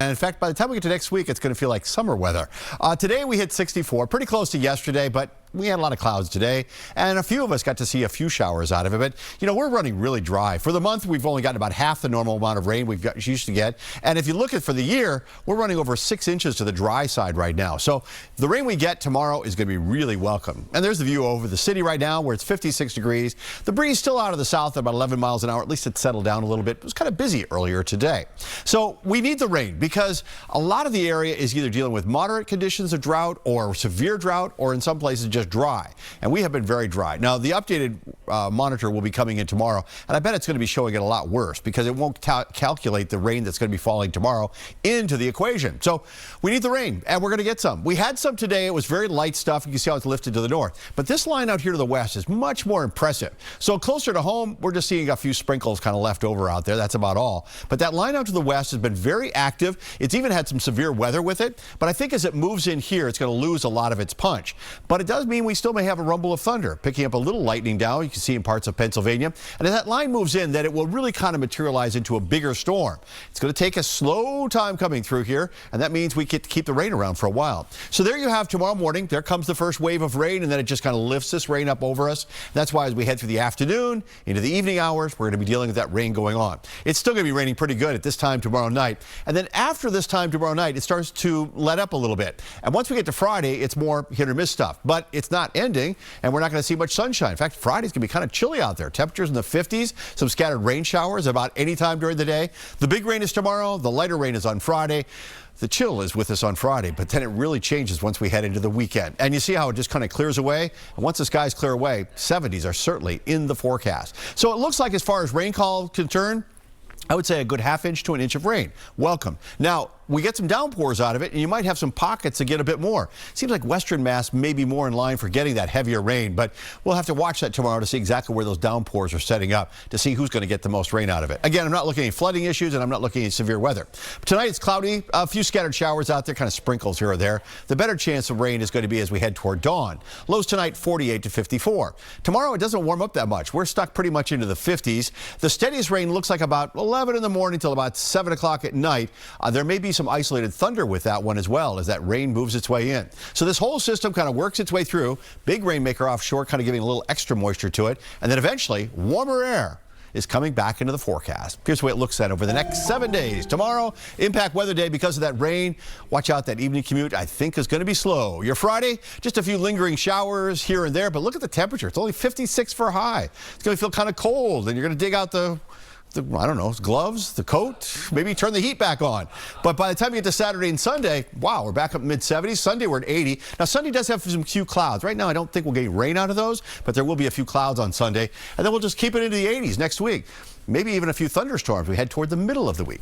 And in fact, by the time we get to next week, it's going to feel like summer weather. Today we hit 64, pretty close to yesterday, but we had a lot of clouds today, and a few of us got to see a few showers out of it. But, you know, we're running really dry. For the month, we've only gotten about half the normal amount of rain we've used to get. And if you look at for the year, we're running over 6 inches to the dry side right now. So the rain we get tomorrow is going to be really welcome. And there's the view over the city right now where it's 56 degrees. The breeze still out of the south at about 11 miles an hour. At least it's settled down a little bit. It was kind of busy earlier today. So we need the rain because a lot of the area is either dealing with moderate conditions of drought or severe drought, or in some places just dry. And we have been very dry. Now, the updated monitor will be coming in tomorrow, and I bet it's going to be showing it a lot worse because it won't calculate the rain that's going to be falling tomorrow into the equation. So we need the rain, and we're going to get some. We had some today. It was very light stuff. You can see how it's lifted to the north. But this line out here to the west is much more impressive. So closer to home, we're just seeing a few sprinkles kind of left over out there. That's about all. But that line out to the west has been very active. It's even had some severe weather with it. But I think as it moves in here, it's going to lose a lot of its punch. But it does mean we still may have a rumble of thunder, picking up a little lightning down. You can see in parts of Pennsylvania. And as that line moves in, then it will really kind of materialize into a bigger storm. It's going to take a slow time coming through here, and that means we get to keep the rain around for a while. So there you have tomorrow morning. There comes the first wave of rain, and then it just kind of lifts this rain up over us. That's why as we head through the afternoon into the evening hours, we're going to be dealing with that rain going on. It's still going to be raining pretty good at this time tomorrow night. And then after this time tomorrow night, it starts to let up a little bit. And once we get to Friday, it's more hit or miss stuff. But it's not ending, and we're not going to see much sunshine. In fact, Friday's going to be kind of chilly out there. Temperatures in the 50s, some scattered rain showers about any time during the day. The big rain is tomorrow. The lighter rain is on Friday. The chill is with us on Friday, but then it really changes once we head into the weekend. And you see how it just kind of clears away? And once the skies clear away, 70s are certainly in the forecast. So it looks like as far as rainfall is concerned, I would say a good ½ inch to an inch of rain. Welcome. Now, we get some downpours out of it, and you might have some pockets that get a bit more. Seems like Western Mass may be more in line for getting that heavier rain, but we'll have to watch that tomorrow to see exactly where those downpours are setting up to see who's going to get the most rain out of it. Again, I'm not looking at flooding issues, and I'm not looking at severe weather. Tonight it's cloudy, a few scattered showers out there, kind of sprinkles here or there. The better chance of rain is going to be as we head toward dawn. Lows tonight 48 to 54. Tomorrow it doesn't warm up that much. We're stuck pretty much into the 50s. The steadiest rain looks like about 11 in the morning till about 7 o'clock at night. There may be some isolated thunder with that one as well as that rain moves its way in. So this whole system kind of works its way through. Big rainmaker offshore kind of giving a little extra moisture to it. And then eventually warmer air is coming back into the forecast. Here's the way it looks at over the next 7 days. Tomorrow, impact weather day because of that rain. Watch out, that evening commute I think is going to be slow. Your Friday, just a few lingering showers here and there, but look at the temperature. It's only 56 for a high. It's going to feel kind of cold, and you're going to dig out the I don't know, gloves, the coat, maybe turn the heat back on. But by the time you get to Saturday and Sunday, wow, we're back up mid-70s. Sunday, we're at 80. Now, Sunday does have some few clouds. Right now, I don't think we'll get rain out of those, but there will be a few clouds on Sunday. And then we'll just keep it into the 80s next week. Maybe even a few thunderstorms. We head toward the middle of the week.